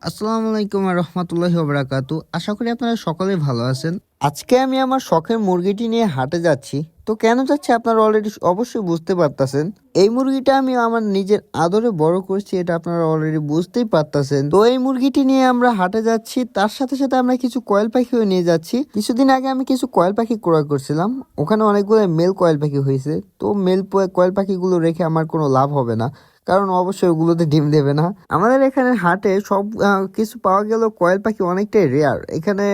আসসালামু আলাইকুম রহমতুল্লাহি ওয়া বারাকাতু। আশা করি আপনারা সকলে ভালো আছেন। আজকে আমি আমার শখের মুরগিটি নিয়ে হাটে যাচ্ছি। তো কেন যাচ্ছি আপনারা অলরেডি অবশ্যই বুঝতে পারতাছেন। এই মুরগিটা আমি আমার নিজের আদরে বড় করছি, এটা আপনারা অলরেডি বুঝতেই পারতাছেন। তো এই মুরগিটি নিয়ে আমরা হাটে যাচ্ছি, তার সাথে সাথে আমরা কিছু কয়েল পাখিও নিয়ে যাচ্ছি। কিছুদিন আগে আমি কিছু কয়েল পাখি ক্রয় করছিলাম, ওখানে অনেকগুলো মেল কয়েল পাখি হয়েছে। তো মেল কয়েল পাখিগুলো রেখে আমার কোনো লাভ হবে না, কারণ অবশ্যই ওগুলোতে ডিম দেবে না। আমাদের এখানে হাটে সব কিছু পাওয়া গেলেও কয়েল পাখি অনেকটাই রেয়ার। এখানে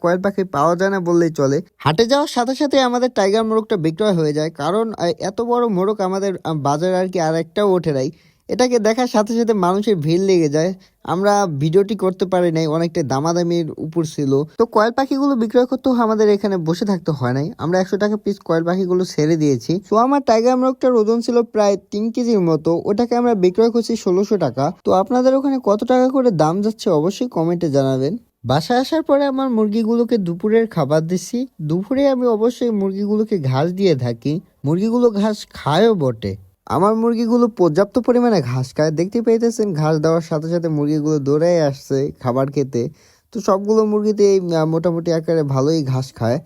কয়েল পাখি পাওয়া যায় না বললেই চলে। হাটে যাওয়ার সাথে সাথে আমাদের টাইগার মোরগটা বিক্রয় হয়ে যায়, কারণ এত বড় মোরগ আমাদের বাজারে আর কি আর একটাও ওঠে নাই। এটাকে দেখার সাথে সাথে মানুষের ভিড় লেগে যায়। আমরা ভিডিওটি করতে পারি নাই, অনেকটা দামাদামির উপর ছিল। তো কয়েল পাখিগুলো বিক্রয় করতেও আমাদের এখানে বসে থাকতে হয় নাই, আমরা 100 টাকা পিস কয়েল পাখিগুলো ছেড়ে দিয়েছি। তো আমার টাইগার মোরগটার ওজন ছিল প্রায় 3 কেজির মতো, ওটাকে আমরা বিক্রয় করছি 1600 টাকা। তো আপনাদের ওখানে কত টাকা করে দাম যাচ্ছে অবশ্যই কমেন্টে জানাবেন। বাসায় আসার পরে আমার মুরগিগুলোকে দুপুরের খাবার দিচ্ছি। দুপুরে আমি অবশ্যই মুরগিগুলোকে ঘাস দিয়ে থাকি, মুরগিগুলো ঘাস খায়ও বটে। আমার মুরগিগুলো পর্যাপ্ত পরিমাণে ঘাস খায়, দেখতে পাইতেছেন ঘাস দেওয়ার সাথে সাথে মুরগিগুলো দৌড়াই আসছে খাবার খেতে। তো সবগুলো মুরগিতে মোটামুটি আকারে ভালোই ঘাস খায়।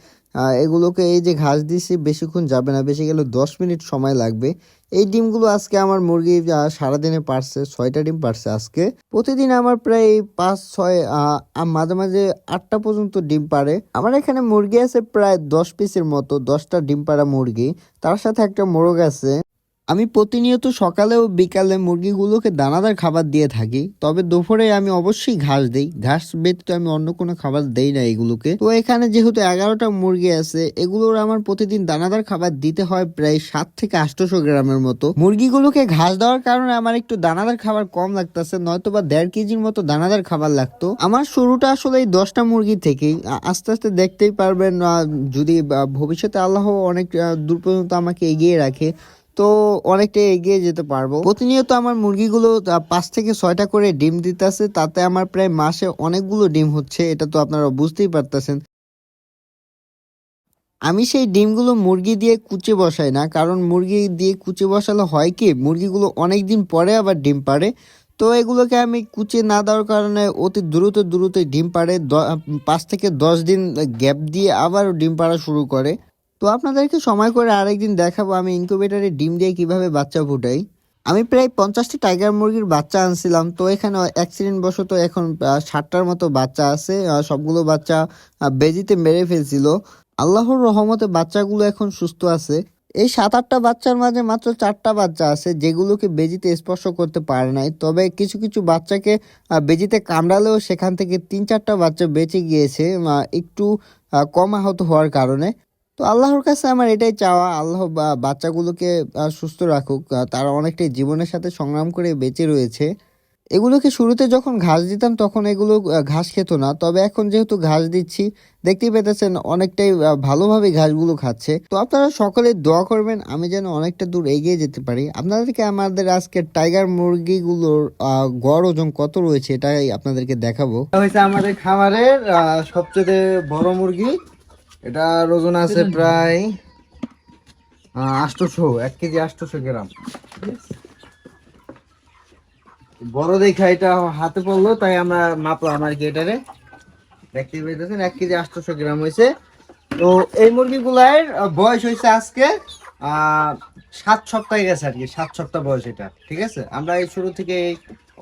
এগুলোকে এই যে ঘাস দিছি বেশিক্ষণ যাবে না, বেশি গেলে 10 মিনিট সময় লাগবে। এই ডিমগুলো আজকে আমার মুরগি সারাদিনে পারছে 6টা ডিম পারছে আজকে। প্রতিদিন আমার প্রায় 5-6 মাঝে মাঝে 8টা পর্যন্ত ডিম পারে। আমার এখানে মুরগি আছে প্রায় 10 পিসের মতো, 10টা ডিম পাড়া মুরগি, তার সাথে একটা মোরগ আছে। আমি প্রতিনিয়ত সকালে ও বিকালে মুরগিগুলোকে দানাদার খাবার দিয়ে থাকি, তবে দুপুরে আমি অবশ্যই ঘাস দেই। ঘাস ব্যতীত আমি অন্য কোনো খাবার দেই না এগুলোকে। তো এখানে যেহেতু 11টা মুরগি আছে, এগুলোর আমার প্রতিদিন দানাদার খাবার দিতে হয় প্রায় 700 থেকে 800 গ্রামের মতো। মুরগিগুলোকে ঘাস দেওয়ার কারণে আমার একটু দানাদার খাবার কম লাগতেছে, নয়তো বা 1.5 কেজির মতো দানাদার খাবার লাগতো। আমার শুরুটা আসলে এই 10টা মুরগি থেকেই। আস্তে আস্তে দেখতেই পারবেন, যদি ভবিষ্যতে আল্লাহ অনেক দূর পর্যন্ত আমাকে এগিয়ে রাখে, তো অনেকটা এগিয়ে যেতে পারবো। প্রতিনিয়ত আমার মুরগিগুলো 5 থেকে 6টা করে ডিম দিতেছে, তাতে আমার প্রায় মাসে অনেকগুলো ডিম হচ্ছে, এটা তো আপনারা বুঝতেই পারতেছেন। আমি সেই ডিমগুলো মুরগি দিয়ে কুচে বসাই না, কারণ মুরগি দিয়ে কুচে বসালে হয় কি, মুরগিগুলো অনেক দিন পরে আবার ডিম পাড়ে। তো এগুলোকে আমি কুচে না দেওয়ার কারণে অতি দ্রুত দ্রুত ডিম পাড়ে, 5 থেকে 10 দিন গ্যাপ দিয়ে আবারও ডিম পাড়া শুরু করে। তো আপনাদেরকে সময় করে আরেকদিন দেখাবো আমি ইনকিউবেটরে ডিম দিয়ে কিভাবে বাচ্চা ফুটাই। আমি প্রায় 50টি টাইগার মুরগির বাচ্চা আনছিলাম, তো এখানে অ্যাক্সিডেন্ট বশত এখন 60টার মতো বাচ্চা আছে। সবগুলো বাচ্চা বেজিতে মেরে ফেলছিল। আল্লাহর রহমতে বাচ্চাগুলো এখন সুস্থ আছে। এই 7-8টা বাচ্চার মাঝে মাত্র 4টা বাচ্চা আছে যেগুলোকে বেজিতে স্পর্শ করতে পারে নাই, তবে কিছু কিছু বাচ্চাকে বেজিতে কামড়ালেও সেখান থেকে 3-4টা বাচ্চা বেঁচে গিয়েছে, একটু কম আহত হওয়ার কারণে। তো আল্লাহর কাছে আমার এটাই চাওয়া, আল্লাহ বাচ্চাগুলোকে সুস্থ রাখুক। তারা অনেকটাই জীবনের সাথে সংগ্রাম করে বেঁচে রয়েছে। এগুলোকে শুরুতে যখন ঘাস দিতাম তখন এগুলো ঘাস খেত না, তবে এখন যেহেতু ঘাস দিচ্ছি দেখতেই পেতেছেন অনেকটাই ভালোভাবে ঘাসগুলো খাচ্ছে। তো আপনারা সকলে দোয়া করবেন আমি যেন অনেকটা দূর এগিয়ে যেতে পারি। আপনাদেরকে আমাদের আজকে টাইগার মুরগিগুলোর গড় ওজন কত রয়েছে এটাই আপনাদেরকে দেখাবো। হয়েছে আমাদের খামারের সবচেয়ে বড় মুরগি। এটার ওজন আছে প্রায় 800, 1 কেজি 800 গ্রাম। বড় দেখা এটা হাতে পড়লো, তাই আমরা মাপলাম আর কি। এটারে দেখতে পেয়েছেন 1 কেজি 800 গ্রাম হয়েছে। তো এই মুরগিগুলার বয়স হয়েছে আজকে 7 সপ্তাহ গেছে আর কি, 7 সপ্তাহ বয়স এটা। ঠিক আছে, আমরা এই শুরু থেকে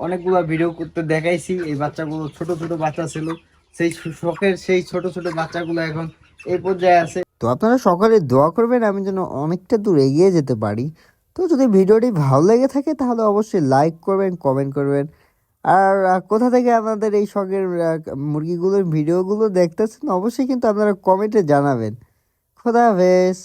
অনেকগুলো ভিডিও করতে দেখাইছি। এই বাচ্চাগুলো ছোট ছোট বাচ্চা ছিল, সেই শখের সেই ছোট ছোট বাচ্চাগুলো এখন এই পর্যায়ে আছে। তো আপনারা সকলে দোয়া করবেন আমি যেন অনেকটা দূর এগিয়ে যেতে পারি। তো যদি ভিডিওটি ভালো লেগে থাকে তাহলে অবশ্যই লাইক করবেন, কমেন্ট করবেন। আর কোথা থেকে আপনাদের এই শখের মুরগিগুলোর ভিডিওগুলো দেখতেছেন অবশ্যই কিন্তু আপনারা কমেন্টে জানাবেন। খোদা হাফেজ।